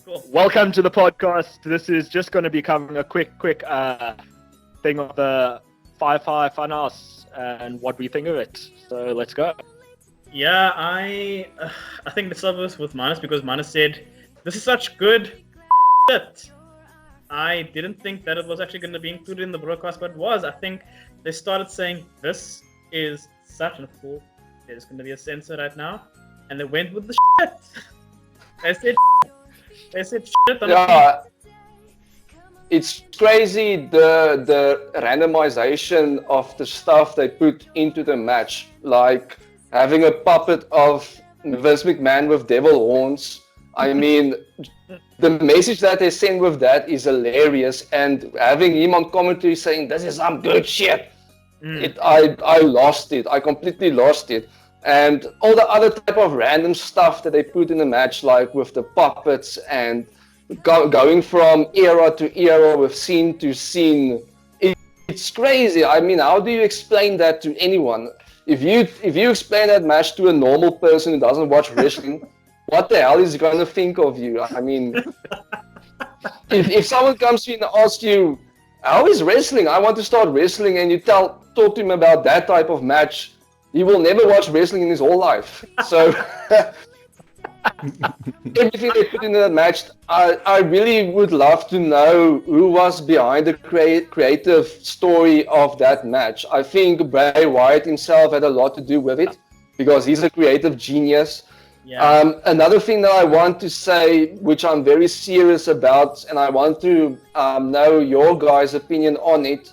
Cool. Welcome to the podcast. This is just going to be covering a quick thing of the Firefly Fun House and what we think of it. So let's go. Yeah, I think let's start with Marnus because Marnus said this is such good shit. I didn't think that it was actually going to be included in the broadcast, but it was. I think they started saying this is such a cool. There's going to be a censor right now, and they went with the shit. They said shit. Yeah, it's crazy the randomization of the stuff they put into the match, like having a puppet of Vince McMahon with devil horns. I mean, the message that they send with that is hilarious, and having him on commentary saying this is some good shit. I lost it. I completely lost it. And all the other type of random stuff that they put in the match, like with the puppets and going from era to era with scene to scene, it's crazy. I mean, how do you explain that to anyone? If you explain that match to a normal person who doesn't watch wrestling, what the hell is he going to think of you? I mean, if someone comes to you and asks you, how is wrestling? I want to start wrestling, and you talk to him about that type of match, he will never watch wrestling in his whole life. So everything they put in that match, I really would love to know who was behind the creative story of that match. I think Bray Wyatt himself had a lot to do with it because he's a creative genius. Yeah. Another thing that I want to say, which I'm very serious about, and I want to know your guys' opinion on it.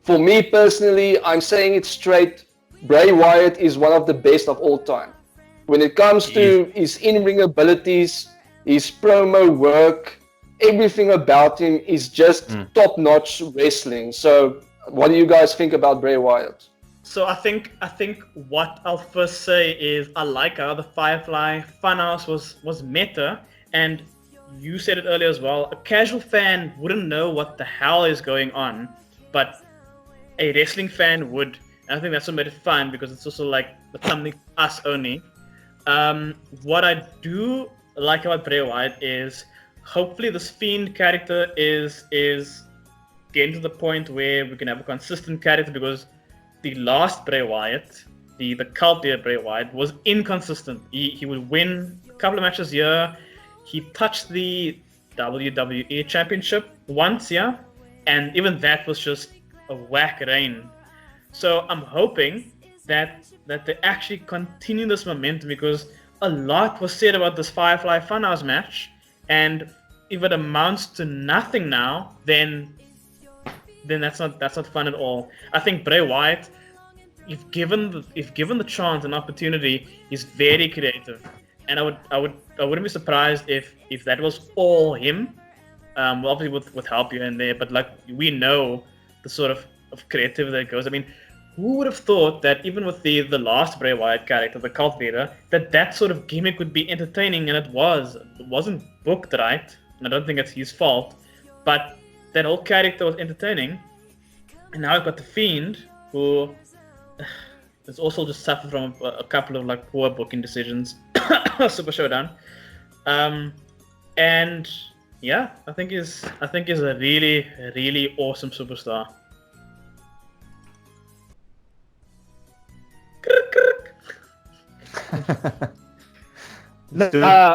For me personally, I'm saying it straight. Bray Wyatt is one of the best of all time. When it comes to his in-ring abilities, his promo work, everything about him is just top-notch wrestling. So, what do you guys think about Bray Wyatt? So I think what I'll first say is I like how the Firefly Funhouse was meta, and you said it earlier as well. A casual fan wouldn't know what the hell is going on, but a wrestling fan would. And I think that's what made it fun because it's also like something us only. What I do like about Bray Wyatt is hopefully this Fiend character is getting to the point where we can have a consistent character because the last Bray Wyatt, the cult leader Bray Wyatt, was inconsistent. He would win a couple of matches here. He touched the WWE Championship once, yeah, and even that was just a whack rain. So I'm hoping that they actually continue this momentum because a lot was said about this Firefly Funhouse match, and if it amounts to nothing now, then that's not fun at all. I think Bray Wyatt, if given the chance and opportunity, is very creative, and I wouldn't be surprised if that was all him. Well, obviously with help here and there, but like we know the sort of creativity that goes. I mean, who would have thought that even with the last Bray Wyatt character, the cult leader, that sort of gimmick would be entertaining, and it wasn't booked right, and I don't think it's his fault, but that whole character was entertaining, and now I've got the Fiend, who has also just suffered from a couple of like poor booking decisions, Super Showdown, and yeah, I think he's a really, really awesome superstar.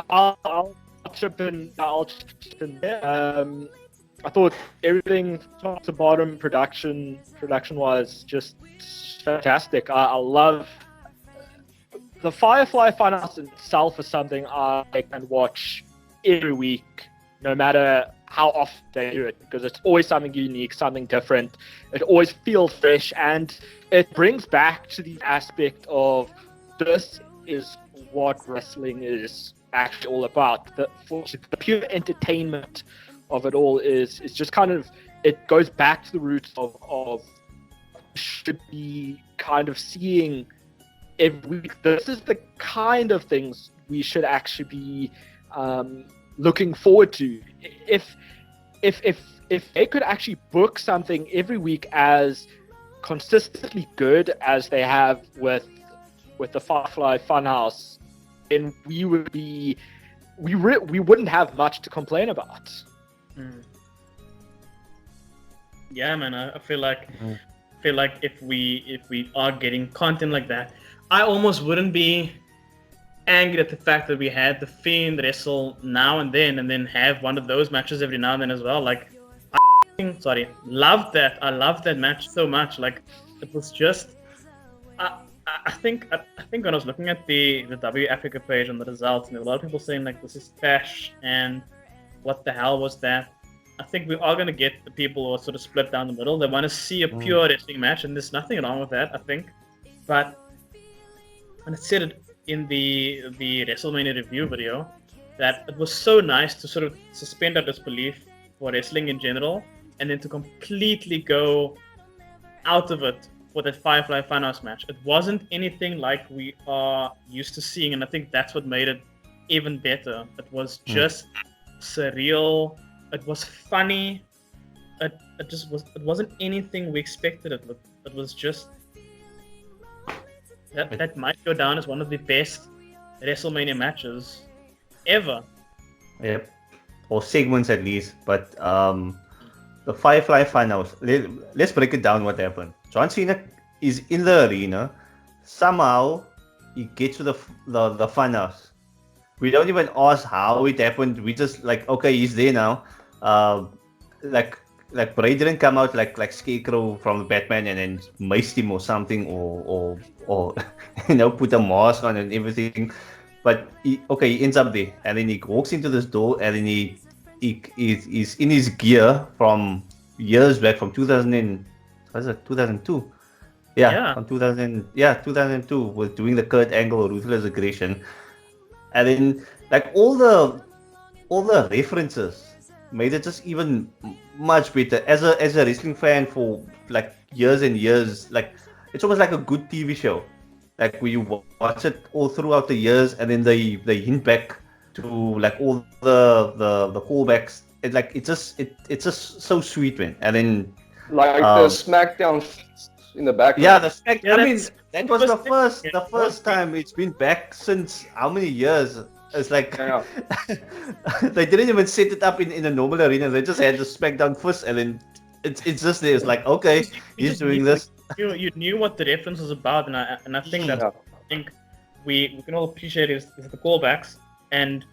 I'll chip in there. I thought everything top to bottom, production wise, just fantastic. I love the Firefly Funhouse itself is something I can watch every week, no matter how often they do it, because it's always something unique, something different. It always feels fresh, and it brings back to the aspect of this is what wrestling is actually all about. The pure entertainment of it all is just kind of, it goes back to the roots of should be kind of seeing every week. This is the kind of things we should actually be looking forward to. If they could actually book something every week as consistently good as they have with the Firefly Funhouse, then we would be we wouldn't have much to complain about. Yeah, man. I feel like if we are getting content like that, I almost wouldn't be angry at the fact that we had the Fiend wrestle now and then have one of those matches every now and then as well. Like, loved that. I loved that match so much. Like, it was just. I think when I was looking at the W Africa page on the results, and there were a lot of people saying like this is trash and what the hell was that? I think we are gonna get the people who are sort of split down the middle. They want to see a pure wrestling match, and there's nothing wrong with that, I think. But and I said it in the WrestleMania review video that it was so nice to sort of suspend our disbelief for wrestling in general, and then to completely go out of it for that Firefly Fun House match. It wasn't anything like we are used to seeing, and I think that's what made it even better. It was just surreal. It was funny. It wasn't anything we expected it. It was just that might go down as one of the best WrestleMania matches ever. Yep, or segments at least. But the Firefly Fun House. Let's break it down. What happened? John Cena is in the arena. Somehow he gets to the Fun House. We don't even ask how it happened. We just like, okay, he's there now. Like Bray didn't come out like Scarecrow from Batman and then maced him or something, or put a mask on and everything. But he ends up there, and then he walks into this door, and then he's in his gear from years back, from 2002. Yeah, from 2002, was doing the Kurt Angle Ruthless Aggression, and then like all the references made it just even much better. As a wrestling fan for like years and years, like it's almost like a good TV show. Like we watch it all throughout the years, and then they hint back to like all the callbacks. It's just so sweet, man. And then like the SmackDown in the background. Yeah, the SmackDown. I mean, that was the first time it's been back since how many years? It's like they didn't even set it up in a normal arena. They just had the SmackDown first, and then it's just there. It's like, okay, he's doing this. You knew what the reference was about, and I think we can all appreciate is the callbacks, and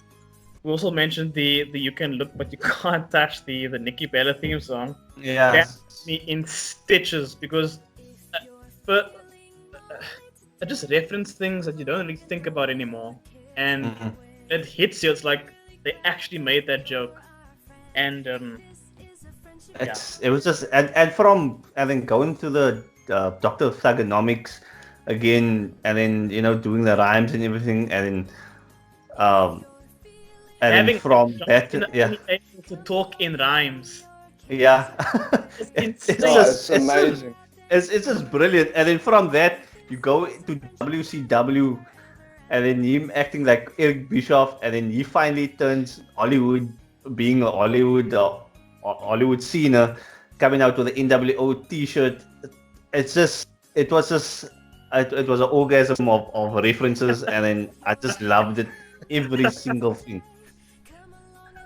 we also mentioned the you can look but you can't touch the Nikki Bella theme song. Yeah, that's me in stitches because I just reference things that you don't really think about anymore, and it hits you. It's like they actually made that joke, and it was just and then going to the Dr. Thugonomics again, and then doing the rhymes and everything, and then from that able to talk in rhymes. Yeah, it's amazing. It's just brilliant. And then from that you go to WCW, and then him acting like Eric Bischoff, and then he finally turns Hollywood, being a Hollywood Cena, coming out with the NWO T-shirt. It was an orgasm of references, and then I just loved it, every single thing.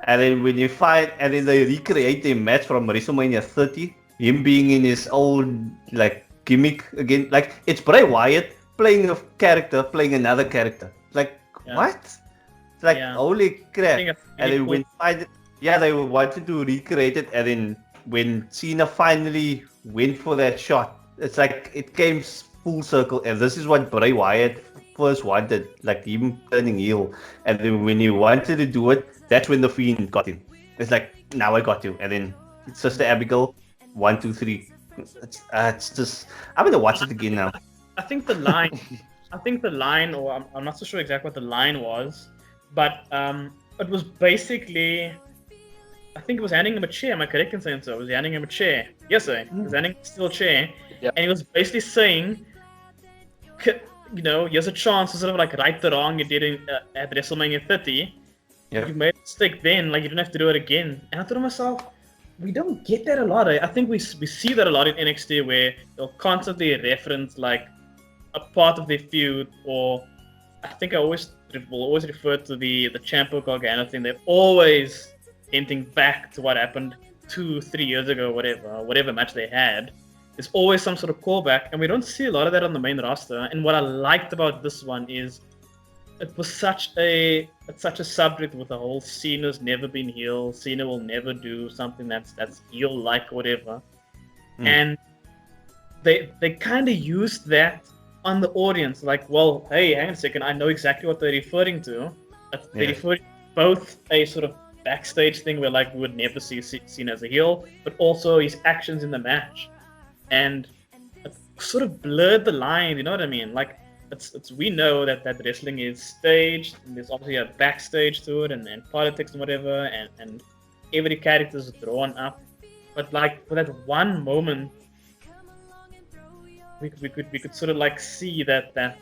And then when you find, and then they recreate the match from WrestleMania 30, him being in his old like gimmick again, like it's Bray Wyatt playing a character, playing another character. Like what? It's like holy crap! And then when they wanted to recreate it, and then when Cena finally went for that shot, it's like it came full circle, and this is what Bray Wyatt first wanted, like him turning heel. And then when he wanted to do it, that's when the Fiend got him. It's like, now I got you. And then Sister Abigail, 1, 2, 3. It's just, I'm gonna watch it again now. I think the line, or I'm not so sure exactly what the line was, but it was basically, I think it was handing him a chair. Am I correct in saying so? It was handing him a chair. Yes, sir. He was handing him still a chair, and he was basically saying, here's a chance to sort of like right the wrong you did at WrestleMania 30. Yeah. You made a mistake then, like you don't have to do it again. And I thought to myself, we don't get that a lot. I think we see that a lot in NXT, where they'll constantly reference like a part of their feud or I think I will always refer to the Ciampa Gargano thing. They're always hinting back to what happened 2-3 years ago, whatever match they had. There's always some sort of callback, and we don't see a lot of that on the main roster. And what I liked about this one is it was such a subject with the whole Cena's never been heel. Cena will never do something that's heel like or whatever. And they kind of used that on the audience, like, well, hey, hang on a second, I know exactly what they're referring to. They're referring to both a sort of backstage thing where like we would never see Cena as a heel, but also his actions in the match, and it sort of blurred the line. You know what I mean? Like it's we know that wrestling is staged, and there's obviously a backstage to it, and politics and whatever, and every character is drawn up. But like for that one moment, we could sort of like see that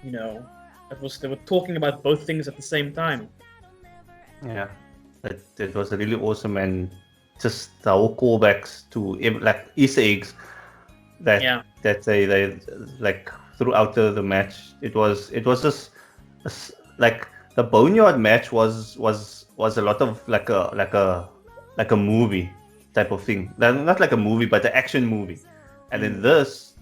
you know they were talking about both things at the same time. Yeah, that was really awesome, and just the whole callbacks to like Easter eggs that they like throughout the match. It was just like the Boneyard match was a lot of like a movie type of thing. Not like a movie, but an action movie. And then this,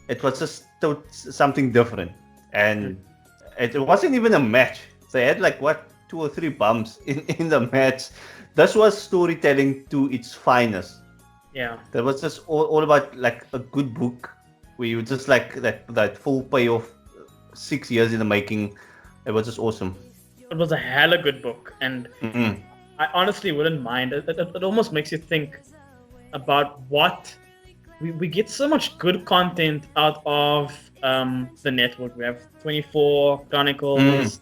it was just something different, and it wasn't even a match. They had like 2 or 3 bumps in the match. This was storytelling to its finest. Yeah, that was just all about like a good book where you just like that full payoff, 6 years in the making. It was just awesome. It was a hella good book, and I honestly wouldn't mind. It almost makes you think about what we get so much good content out of the network. We have 24 Chronicles,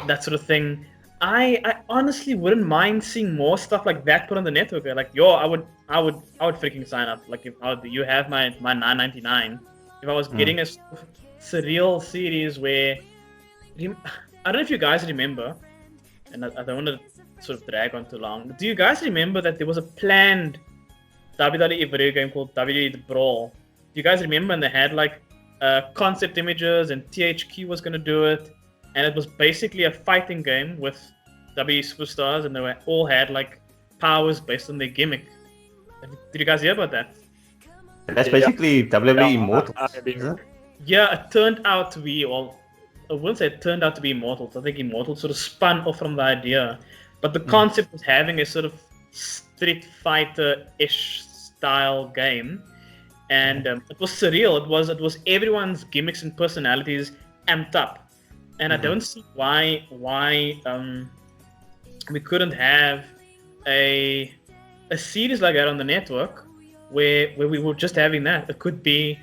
that sort of thing. I honestly wouldn't mind seeing more stuff like that put on the network. Like, I would freaking sign up. Like, if you have my $9.99, if I was getting a surreal series where I don't know if you guys remember, and I don't want to sort of drag on too long. Do you guys remember that there was a planned WWE video game called WWE The Brawl? Do you guys remember? And they had like concept images, and THQ was going to do it, and it was basically a fighting game with WWE superstars, and they all had like powers based on their gimmick. Did you guys hear about that? That's basically WWE Immortals. Yeah, it turned out to be, well, I wouldn't say it turned out to be Immortals. I think Immortals sort of spun off from the idea, but the concept was having a sort of Street Fighter-ish style game, and it was surreal. It was everyone's gimmicks and personalities amped up, and I don't see why we couldn't have a series like that on the network where we were just having that. It could be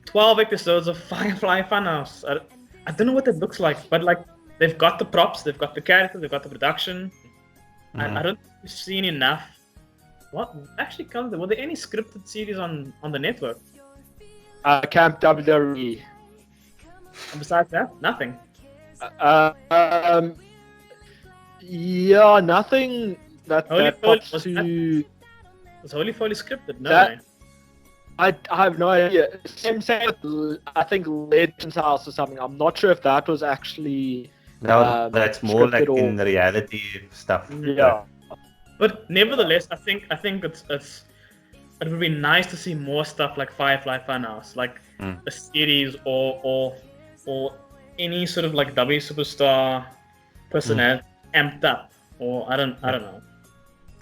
12 episodes of Firefly Fun House. I don't know what that looks like, but like they've got the props, they've got the characters, they've got the production. I don't think we've seen enough. What actually comes? Were there any scripted series on the network? Camp WWE. And besides that, nothing. Yeah, nothing that pops to. Was Holy Foley scripted? No. That, I have no idea. Same with, I think, Legends House or something. I'm not sure if that was actually. No, that's more like in reality stuff. Yeah. But nevertheless, I think it would be nice to see more stuff like Firefly Fun House, like a series or any sort of like W superstar personality amped up, or I don't know.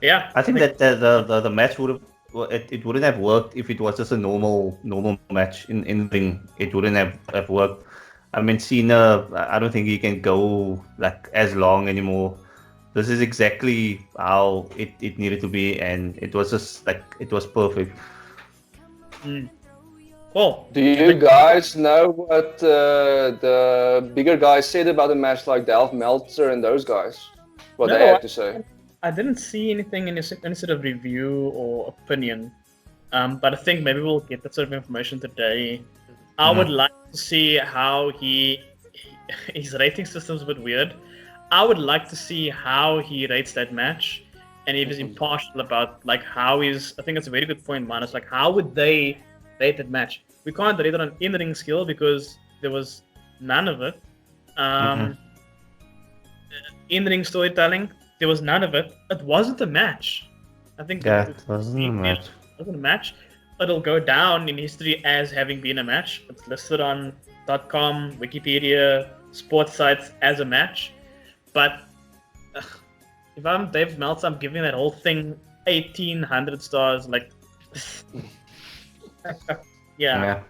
Yeah, I think that the match would have. Well, it wouldn't have worked if it was just a normal match in ring. It wouldn't have worked. I mean, Cena, I don't think he can go like as long anymore. This is exactly how it needed to be, and it was just like it was perfect. Cool. Do you guys know what the bigger guys said about a match like Dave Meltzer and those guys? What they had to say? I didn't see anything in any sort of review or opinion, but I think maybe we'll get that sort of information today. I would like to see how his rating system's a bit weird. I would like to see how he rates that match, and if he's impartial about like how he's. I think that's a very good point, Marnus. Like, how would they rate that match? We can't rate it on in-ring skill because there was none of it. In-ring storytelling, there was none of it. It wasn't a match. I think Yeah, it wasn't a match. It wasn't a match. It'll go down in history as having been a match. It's listed on .com, Wikipedia, sports sites as a match. But if I'm Dave Meltzer, I'm giving that whole thing 1,800 stars. Like, yeah.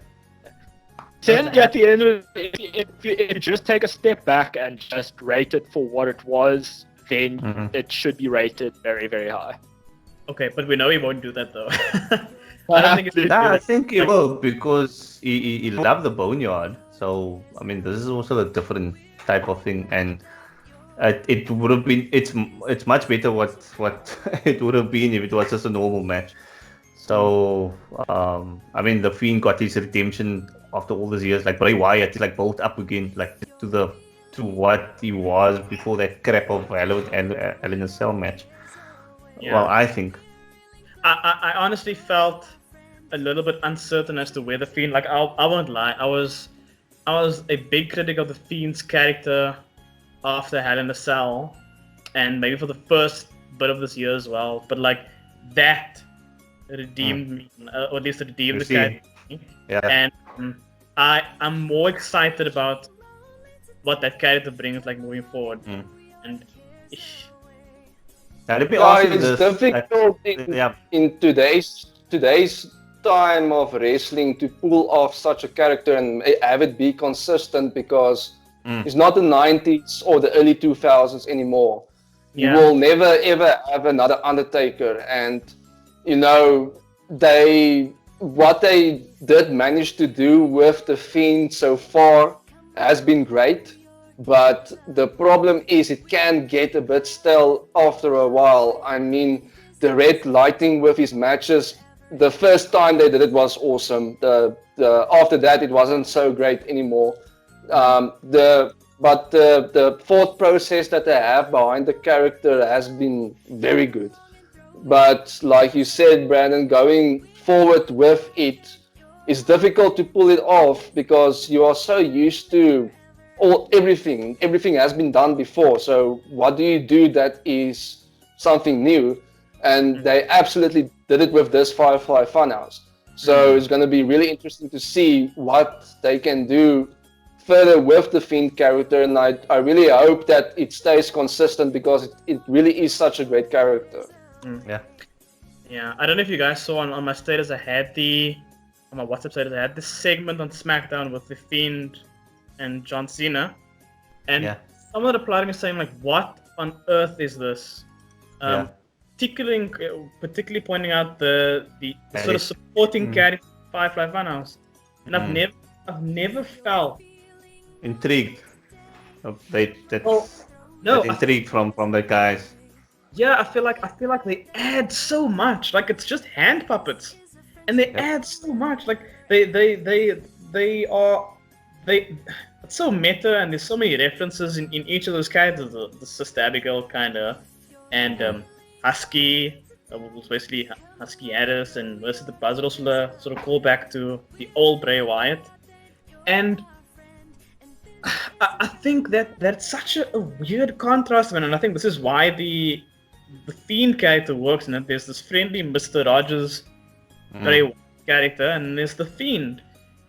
Then at the end of it, if you just take a step back and just rate it for what it was, then it should be rated very, very high. Okay, but we know he won't do that though. I don't think it's I think he will, because he loved the boneyard. So I mean, this is also a different type of thing, and it would have been it's much better what it would have been if it was just a normal match. So I mean, the Fiend got his redemption after all these years. Like Bray Wyatt is like built up again, like to what he was before that crap of Hell in a Cell match. Yeah. Well, I think. I honestly felt a little bit uncertain as to where the Fiend. Like, I won't lie, I was a big critic of the Fiend's character after Hell in a Cell, and maybe for the first bit of this year as well. But like that redeemed me, or at least it redeemed the character. Yeah. And I'm more excited about what that character brings, like moving forward. And Now, let me ask you It's this. difficult Yeah. in today's time of wrestling to pull off such a character and have it be consistent, because it's not the 90s or the early 2000s anymore. Yeah. You will never ever have another Undertaker, and you know what they did manage to do with the Fiend so far has been great. But the problem is it can get a bit stale after a while. I mean, the red lighting with his matches, the first time they did it was awesome. After that, it wasn't so great anymore. But the thought process that they have behind the character has been very good. But like you said, Brandon, going forward with it is difficult to pull it off, because you are so used to everything has been done before. So what do you do that is something new? And they absolutely did it with this Firefly Fun House. So it's going to be really interesting to see what they can do further with the Fiend character, and I really hope that it stays consistent, because it really is such a great character. Yeah, I don't know if you guys saw on my status, on my WhatsApp status, I had this segment on SmackDown with the Fiend and John Cena, and someone replied to me saying, like, what on earth is this? Particularly pointing out the sort of supporting character of Firefly Funhouse. And I've never felt intrigued. Intrigued from the guys. Yeah, I feel like they add so much. Like, it's just hand puppets, and they add so much. Like it's so meta, and there's so many references in each of those characters. The Sister Abigail kinda, and Husky, was basically Husky Addis, and Mercy the Buzzard, also the sort of callback to the old Bray Wyatt. And I think that's such a weird contrast, man. And I think this is why the Fiend character works in it. There's this friendly Mr. Rogers Bray Wyatt character, and there's the Fiend.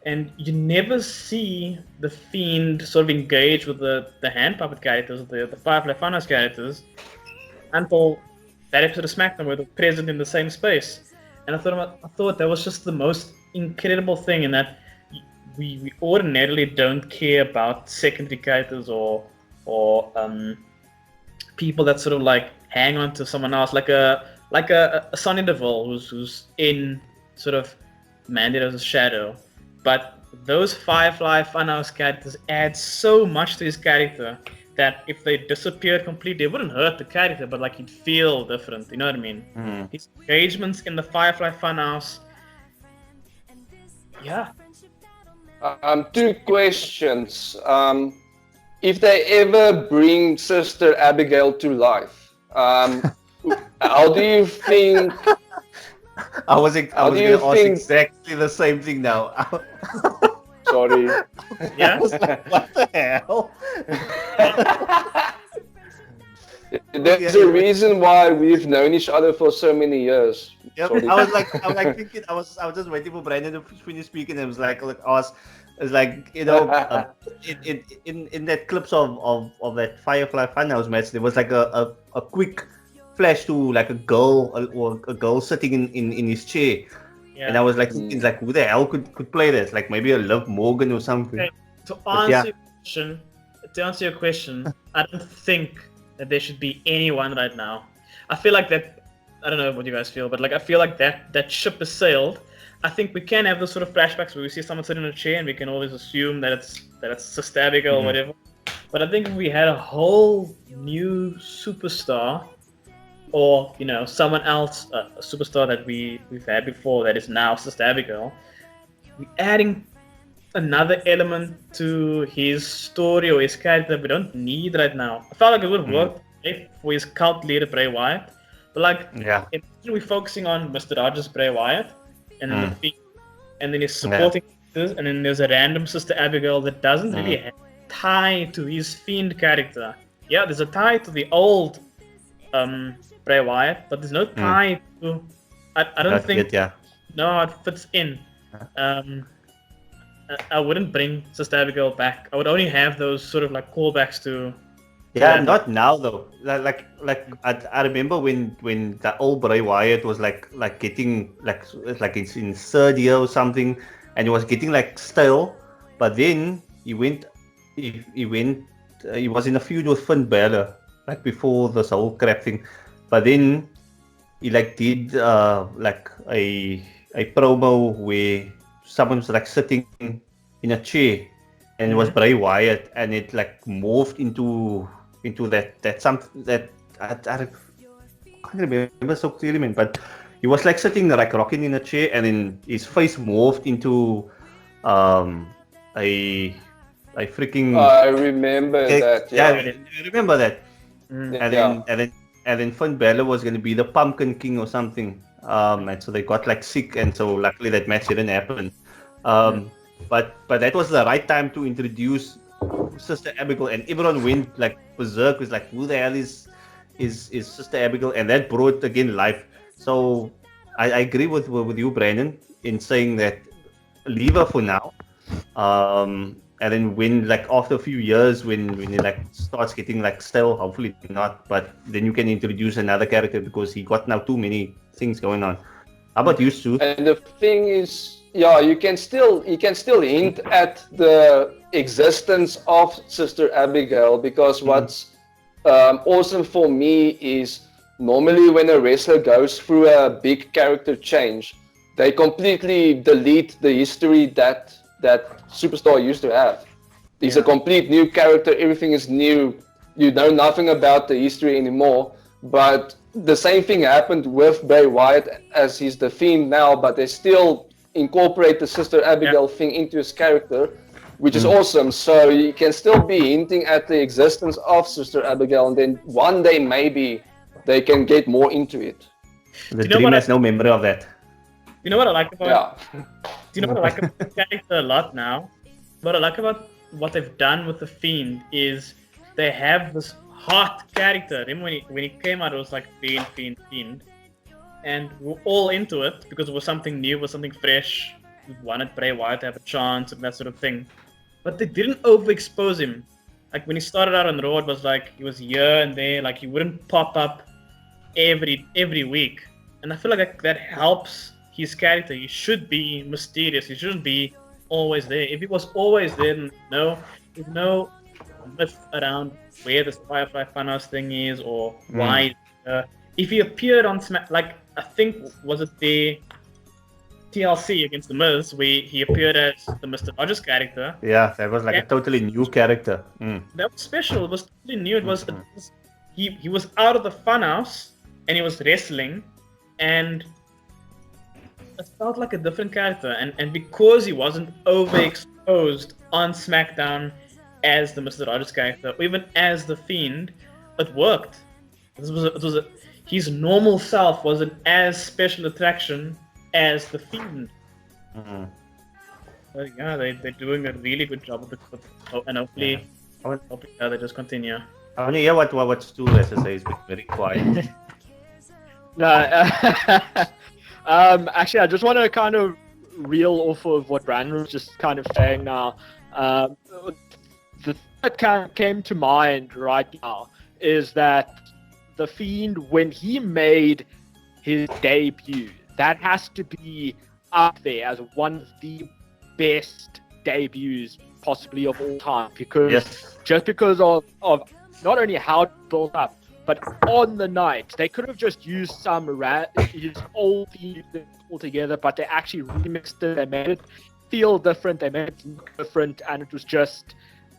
And you never see the Fiend sort of engage with the hand puppet characters, the Firefly Funhouse characters, until that episode of SmackDown where they're present in the same space. And I thought that was just the most incredible thing, in that we ordinarily don't care about secondary characters or people that sort of like hang on to someone else, like a Sonny Deville who's in sort of Mandilo's shadow. But those Firefly Funhouse characters add so much to his character that if they disappeared completely, it wouldn't hurt the character, but like he'd feel different. You know what I mean? His engagements in the Firefly Funhouse. Yeah. 2 questions. If they ever bring Sister Abigail to life, how do you think? I was going to ask exactly the same thing now. sorry. Yeah. What the hell? There's a reason why we've known each other for so many years. Yep. Sorry. I was like thinking, I was just waiting for Brandon to finish speaking. And it was like, it's like, you know, in that clips of that Firefly Fun House match, there was like a quick flash to like a girl or a girl sitting in his chair, Yeah. and I was like thinking, like, who the hell could play this? Like maybe a Liv Morgan or something. Okay, to answer your question, I don't think that there should be anyone right now. I feel like that. I don't know what you guys feel, but like I feel like that ship has sailed. I think we can have those sort of flashbacks where we see someone sitting in a chair and we can always assume that it's Sister Abigail or whatever. But I think if we had a whole new superstar, or you know someone else, a superstar that we've had before that is now Sister Abigail, we're adding another element to his story or his character we don't need right now. I felt like it would work for his cult leader Bray Wyatt, but like imagine we're focusing on Mr. Rogers Bray Wyatt and then the Fiend, and then he's supporting this, and then there's a random Sister Abigail that doesn't really have a tie to his Fiend character. Yeah, there's a tie to the old Bray Wyatt, but there's no tie to. I don't think. No, it fits in. I wouldn't bring Sister Abigail back. I would only have those sort of like callbacks to. Yeah, not now though. Like I remember when the old Bray Wyatt was like getting like it's in third year or something, and he was getting like stale. But then he was in a feud with Finn Balor like before this whole crap thing. But then he like did like a promo where someone was like sitting in a chair, and it was Bray Wyatt, and it like morphed into that something that I can't remember so clearly, man. But he was like sitting like rocking in a chair, and then his face morphed into a freaking. I remember that. Yeah, I remember that. And then Finn Balor was going to be the Pumpkin King or something. And so they got like sick, and so luckily that match didn't happen. But that was the right time to introduce Sister Abigail, and everyone went like berserk. Was like, who the hell is Sister Abigail? And that brought again life. So I agree with you, Brandon, in saying that leave her for now. And then when like after a few years, when it like starts getting like stale, hopefully not, but then you can introduce another character because he got now too many things going on. How about you, Stu? And the thing is, yeah, you can still hint at the existence of Sister Abigail, because what's awesome for me is normally when a wrestler goes through a big character change, they completely delete the history that superstar used to have. He's a complete new character, everything is new, you know nothing about the history anymore. But the same thing happened with Bray Wyatt, as he's the Fiend now, but they still incorporate the Sister Abigail thing into his character, which is awesome. So you can still be hinting at the existence of Sister Abigail, and then one day maybe they can get more into it. The Dream has no memory of that. You know what I like about Do you know what I like about the character a lot now? What I like about what they've done with the Fiend is they have this hot character. Remember when he came out, it was like Fiend. And we were all into it because it was something new, it was something fresh. We wanted Bray Wyatt to have a chance and that sort of thing. But they didn't overexpose him. Like when he started out on Raw, it was like he was here and there, like he wouldn't pop up every week. And I feel like that helps his character. He should be mysterious. He shouldn't be always there. If he was always there, there's no myth around where this Firefly Funhouse thing is or why. If he appeared on Smack, like I think was it the TLC against the Miz, where he appeared as the Mr. Rogers character. Yeah, that was like a totally new character. That was special. It was totally new. It was he was out of the Funhouse and he was wrestling, and it felt like a different character. And because he wasn't overexposed on SmackDown as the Mr. Rogers character, or even as the Fiend, it worked. His normal self was an as special attraction as the Fiend. Yeah, they're doing a really good job with and hopefully, Yeah. they just continue. I want to hear what Stu has to say. He's been very quiet. No, actually, I just want to kind of reel off of what Brandon was just kind of saying now. The thing that came to mind right now is that The Fiend, when he made his debut, that has to be up there as one of the best debuts possibly of all time, because Yes. just because of not only how it built up, but on the night they could have just used some used old themes altogether, but they actually remixed it. They made it feel different. They made it look different, and it was just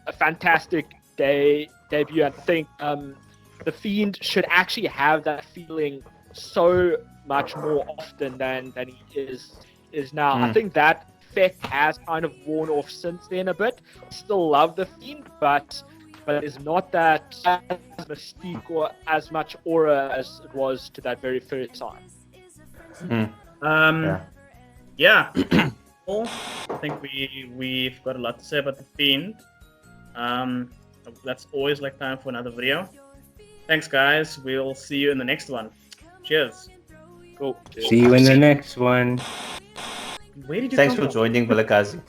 a fantastic debut. And I think The Fiend should actually have that feeling so much more often than he is now. I think that effect has kind of worn off since then a bit. Still love The Fiend, but it's not that mystique or as much aura as it was to that very first time. Yeah. Well, I think we've got a lot to say about The Fiend. That's always like time for another video. Thanks, guys. We'll see you in the next one. Cheers. Cool. See you in the next one. Where did you Thanks come for from? joining, Balakazi.